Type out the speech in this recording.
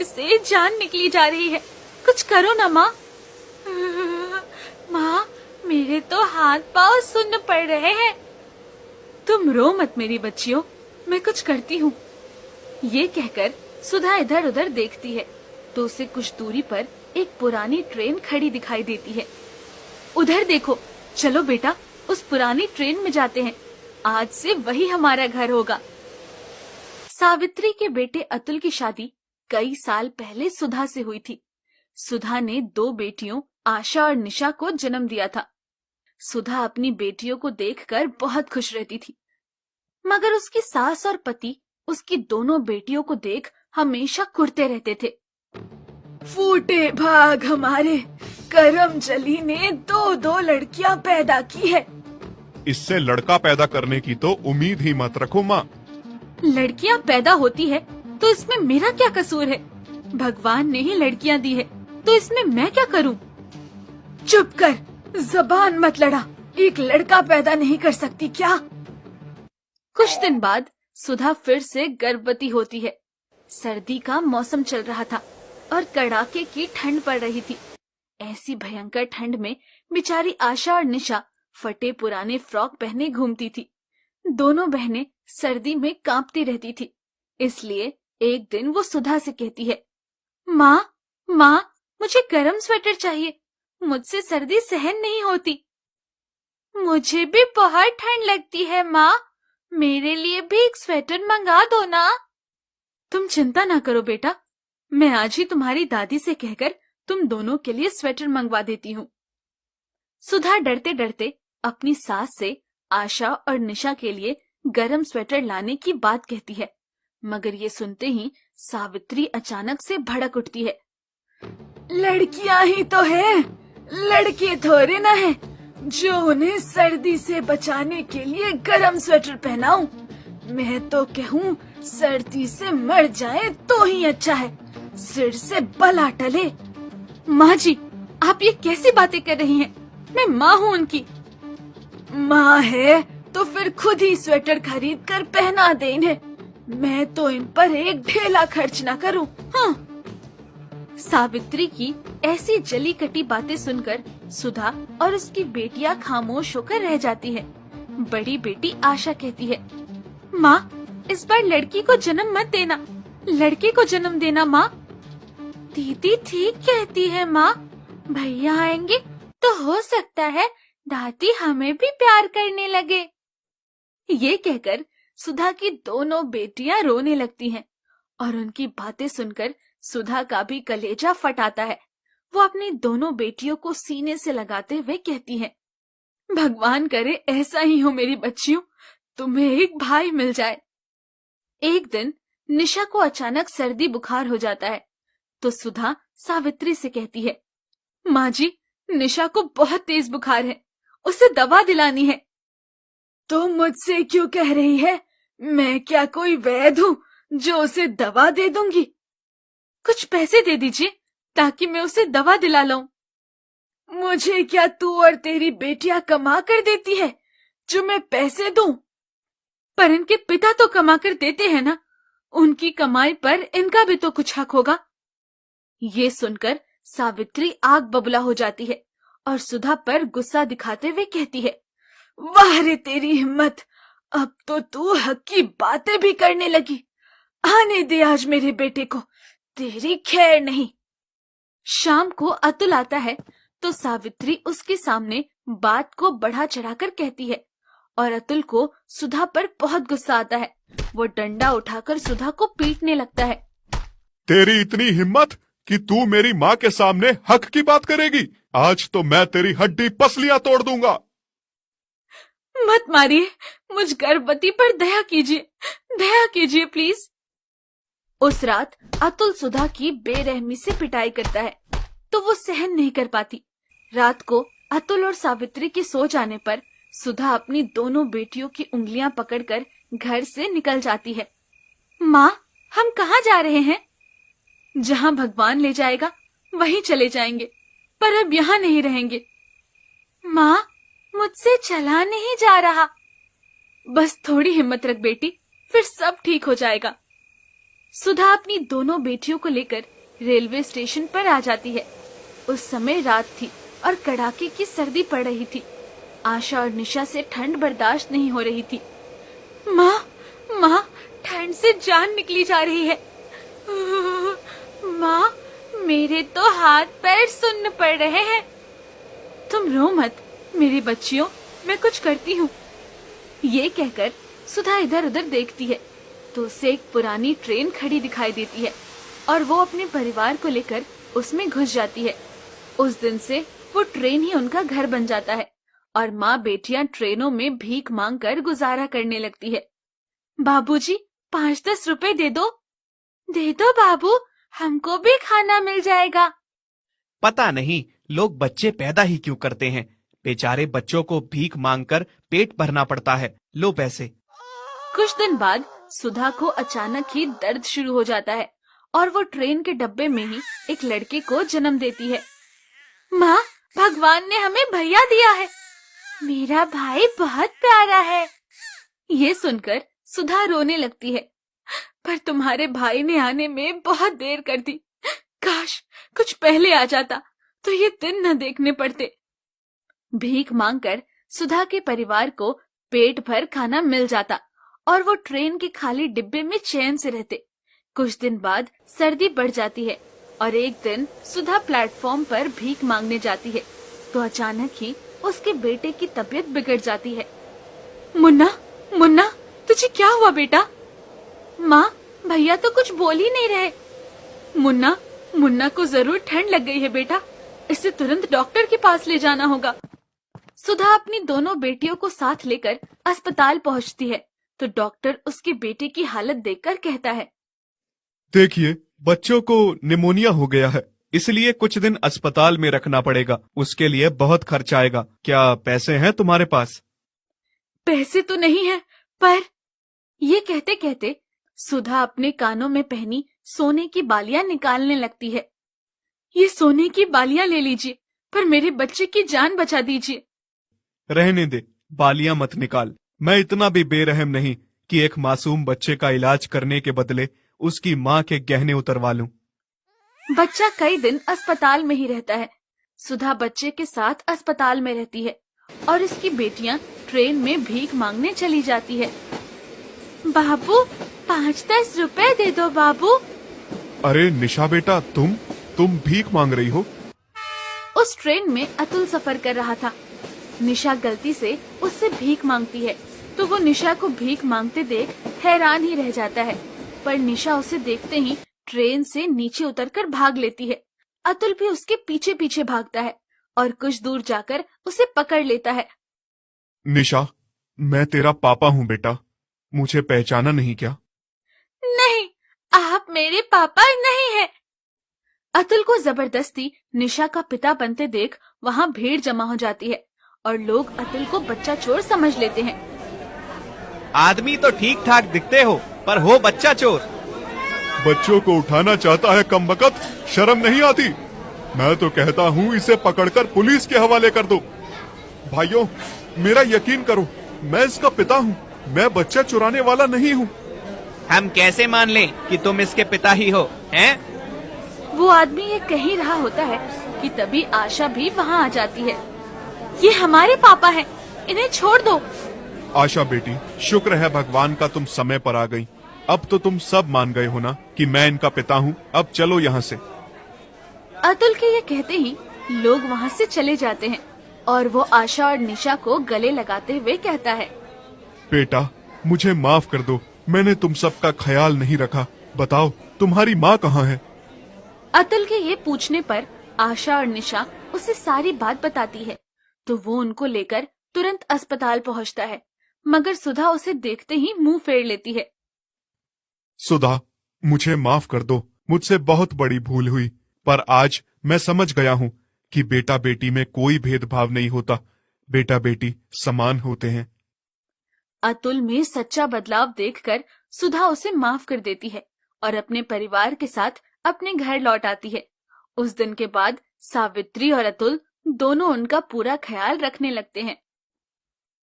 से जान निकली जा रही है। कुछ करो ना माँ। माँ, मेरे तो हाथ पांव सुन्न पड़ रहे हैं। तुम रो मत मेरी बच्चियों, मैं कुछ करती हूँ। ये कहकर सुधा इधर उधर देखती है तो उसे कुछ दूरी पर एक पुरानी ट्रेन खड़ी दिखाई देती है। उधर देखो, चलो बेटा, उस पुरानी ट्रेन में जाते हैं। आज से वही हमारा घर होगा। सावित्री के बेटे अतुल की शादी कई साल पहले सुधा से हुई थी। सुधा ने 2 बेटियों आशा और निशा को जन्म दिया था। सुधा अपनी बेटियों को देखकर बहुत खुश रहती थी, मगर उसकी सास और पति उसकी दोनों बेटियों को देख हमेशा कुढ़ते रहते थे। फूटे भाग हमारे, करमजली ने 2 लड़कियां पैदा की है। इससे लड़का पैदा करने की तो उम्मीद ही मत रखो माँ। लड़कियां पैदा होती है तो इसमें मेरा क्या कसूर है? भगवान ने ही लड़कियां दी है तो इसमें मैं क्या करूं? चुप कर, जबान मत लड़ा। एक लड़का पैदा नहीं कर सकती क्या? कुछ दिन बाद सुधा फिर से गर्भवती होती है। सर्दी का मौसम चल रहा था और कड़ाके की ठंड पड़ रही थी। ऐसी भयंकर ठंड में बेचारी आशा और निशा फटे पुराने फ्रॉक पहने घूमती थी। दोनों बहनें सर्दी में कांपती रहती थी। इसलिए एक दिन वो सुधा से कहती है, माँ, मुझे गर्म स्वेटर चाहिए। मुझसे सर्दी सहन नहीं होती। मुझे भी बहुत ठंड लगती है माँ, मेरे लिए भी एक स्वेटर मंगा दो ना। तुम चिंता ना करो बेटा, मैं आज ही तुम्हारी दादी से कहकर तुम दोनों के लिए स्वेटर मंगवा देती हूँ। सुधा डरते डरते अपनी सास से आशा और निशा के लिए गरम स्वेटर लाने की बात कहती है, मगर ये सुनते ही सावित्री अचानक से भड़क उठती है। लड़कियां ही तो हैं, लड़के थोड़े ना हैं जो उन्हें सर्दी से बचाने के लिए गरम स्वेटर पहनाऊं। मैं तो कहूँ सर्दी से मर जाए तो ही अच्छा है, सिर से बला टले। माँ जी, आप ये कैसी बातें कर रही हैं? मैं माँ हूँ उनकी। माँ है तो फिर खुद ही स्वेटर खरीद कर पहना दे इन्हें। मैं तो इन पर एक ढेला खर्च ना करूँ। हाँ। सावित्री की ऐसी जली कटी बातें सुनकर सुधा और उसकी बेटियां खामोश होकर रह जाती है। बड़ी बेटी आशा कहती है, माँ, इस बार लड़की को जन्म मत देना, लड़के को जन्म देना माँ। दीदी ठीक कहती है माँ, भैया आएंगे तो हो सकता है दादी हमें भी प्यार करने लगे। ये कहकर सुधा की दोनों बेटियां रोने लगती हैं और उनकी बातें सुनकर सुधा का भी कलेजा फटाता है। वो अपनी दोनों बेटियों को सीने से लगाते हुए कहती है, भगवान करे ऐसा ही हो मेरी बच्चियों, तुम्हें एक भाई मिल जाए। एक दिन निशा को अचानक सर्दी बुखार हो जाता है तो सुधा सावित्री से कहती है, माँ जी, निशा को बहुत तेज बुखार है, उसे दवा दिलानी है। तो मुझसे क्यों कह रही है? मैं क्या कोई वैद्य हूँ जो उसे दवा दे दूंगी? कुछ पैसे दे दीजिए ताकि मैं उसे दवा दिला लाऊं। मुझे क्या तू और तेरी बेटियां कमा कर देती है जो मैं पैसे दूं? पर इनके पिता तो कमा कर देते हैं ना, उनकी कमाई पर इनका भी तो कुछ हक होगा। ये सुनकर सावित्री आग बबूला हो जाती है और सुधा पर गुस्सा दिखाते हुए कहती है, वाह रे तेरी हिम्मत, अब तो तू हक की बातें भी करने लगी। आने दे आज मेरे बेटे को, तेरी खैर नहीं। शाम को अतुल आता है तो सावित्री उसके सामने बात को बढ़ा चढ़ाकर कहती है और अतुल को सुधा पर बहुत गुस्सा आता है। वो डंडा उठाकर सुधा को पीटने लगता है। तेरी इतनी हिम्मत कि तू मेरी माँ के सामने हक की बात करेगी? आज तो मैं तेरी हड्डी पसलियां तोड़ दूंगा। मत मारिए, मुझ गर्भवती पर दया कीजिए प्लीज। उस रात अतुल सुधा की बेरहमी से पिटाई करता है तो वो सहन नहीं कर पाती। रात को अतुल और सावित्री के सो जाने पर सुधा अपनी दोनों बेटियों की उंगलियां पकड़कर घर से निकल जाती है। माँ, हम कहाँ जा रहे हैं? जहाँ भगवान ले जाएगा वहीं चले जाएंगे, पर अब यहाँ नहीं रहेंगे। माँ, मुझसे चला नहीं जा रहा। बस थोड़ी हिम्मत रख बेटी, फिर सब ठीक हो जाएगा। सुधा अपनी दोनों बेटियों को लेकर रेलवे स्टेशन पर आ जाती है। उस समय रात थी और कड़ाके की सर्दी पड़ रही थी। आशा और निशा से ठंड बर्दाश्त नहीं हो रही थी। माँ, माँ, ठंड से जान निकली जा रही है। माँ, मेरे तो हाथ पैर सुन्न पड़ रहे हैं। तुम रो मत मेरी बच्चियों, मैं कुछ करती हूँ। ये कहकर सुधा इधर उधर देखती है तो उसे एक पुरानी ट्रेन खड़ी दिखाई देती है और वो अपने परिवार को लेकर उसमें घुस जाती है। उस दिन से वो ट्रेन ही उनका घर बन जाता है और माँ बेटियां ट्रेनों में भीख मांग कर गुजारा करने लगती है। बाबूजी, 5-10 रुपए दे दो। दे दो बाबू, हमको भी खाना मिल जाएगा। पता नहीं लोग बच्चे पैदा ही क्यों करते हैं। बेचारे बच्चों को भीख मांगकर पेट भरना पड़ता है। लो पैसे। कुछ दिन बाद सुधा को अचानक ही दर्द शुरू हो जाता है और वो ट्रेन के डब्बे में ही एक लड़के को जन्म देती है। माँ, भगवान ने हमें भैया दिया है। मेरा भाई बहुत प्यारा है। ये सुनकर सुधा रोने लगती है। पर तुम्हारे भाई ने आने में बहुत देर कर दी। काश कुछ पहले आ जाता तो ये दिन न देखने पड़ते। भीख मांगकर सुधा के परिवार को पेट भर खाना मिल जाता और वो ट्रेन के खाली डिब्बे में चैन से रहते। कुछ दिन बाद सर्दी बढ़ जाती है और एक दिन सुधा प्लेटफॉर्म पर भीख मांगने जाती है तो अचानक ही उसके बेटे की तबीयत बिगड़ जाती है। मुन्ना, मुन्ना, तुझे क्या हुआ बेटा? माँ, भैया तो कुछ बोल ही नहीं रहे। मुन्ना, मुन्ना को जरूर ठंड लग गई है बेटा, इसे तुरंत डॉक्टर के पास ले जाना होगा। सुधा अपनी दोनों बेटियों को साथ लेकर अस्पताल पहुंचती है तो डॉक्टर उसके बेटे की हालत देखकर कहता है, देखिए, बच्चों को निमोनिया हो गया है, इसलिए कुछ दिन अस्पताल में रखना पड़ेगा। उसके लिए बहुत खर्च आएगा। क्या पैसे हैं तुम्हारे पास? पैसे तो नहीं है, पर ये कहते कहते सुधा अपने कानों में पहनी सोने की बालियां निकालने लगती है। ये सोने की बालियां ले लीजिए, पर मेरे बच्चे की जान बचा दीजिए। रहने दे, बालियां मत निकाल। मैं इतना भी बेरहम नहीं कि एक मासूम बच्चे का इलाज करने के बदले उसकी माँ के गहने उतरवा लूं। बच्चा कई दिन अस्पताल में ही रहता है। सुधा बच्चे के साथ अस्पताल में रहती है और इसकी बेटियां ट्रेन में भीख मांगने चली जाती है। बाबू, 5-10 रुपए दे दो बाबू। अरे निशा बेटा, तुम भीख मांग रही हो? उस ट्रेन में अतुल सफर कर रहा था। निशा गलती से उससे भीख मांगती है तो वो निशा को भीख मांगते देख हैरान ही रह जाता है, पर निशा उसे देखते ही ट्रेन से नीचे उतरकर भाग लेती है। अतुल भी उसके पीछे पीछे भागता है और कुछ दूर जाकर उसे पकड़ लेता है। निशा, मैं तेरा पापा हूँ बेटा, मुझे पहचाना नहीं क्या? नहीं, आप मेरे पापा नहीं हैं। अतुल को जबरदस्ती निशा का पिता बनते देख वहाँ भीड़ जमा हो जाती है और लोग अतुल को बच्चा चोर समझ लेते हैं। आदमी तो ठीक ठाक दिखते हो, पर हो बच्चा चोर। बच्चों को उठाना चाहता है कमबख्त, शर्म नहीं आती? मैं तो कहता हूँ इसे पकड़कर पुलिस के हवाले कर दो। भाइयों, मेरा यकीन करो, मैं इसका पिता हूँ, मैं बच्चा चुराने वाला नहीं हूँ। हम कैसे मान लें कि तुम इसके पिता ही हो, हैं? वो आदमी ये कह ही रहा होता है कि तभी आशा भी वहाँ आ जाती है। ये हमारे पापा हैं, इन्हें छोड़ दो। आशा बेटी, शुक्र है भगवान का तुम समय पर आ गई। अब तो तुम सब मान गए हो ना कि मैं इनका पिता हूँ। अब चलो यहाँ से। अतुल के ये कहते ही लोग वहाँ से चले जाते हैं और वो आशा और निशा को गले लगाते हुए कहता है, बेटा, मुझे माफ कर दो, मैंने तुम सबका ख्याल नहीं रखा। बताओ, तुम्हारी माँ कहाँ है? अतुल के ये पूछने पर आशा और निशा उसे सारी बात बताती है तो वो उनको लेकर तुरंत अस्पताल पहुँचता है, मगर सुधा उसे देखते ही मुंह फेर लेती है। सुधा, मुझे माफ कर दो, मुझसे बहुत बड़ी भूल हुई, पर आज मैं समझ गया हूँ कि बेटा बेटी में कोई भेदभाव नहीं होता, बेटा बेटी समान होते हैं। अतुल में सच्चा बदलाव देखकर सुधा उसे माफ कर देती है और अपने परिवार के साथ अपने घर लौट आती है। उस दिन के बाद सावित्री और अतुल दोनों उनका पूरा ख्याल रखने लगते हैं।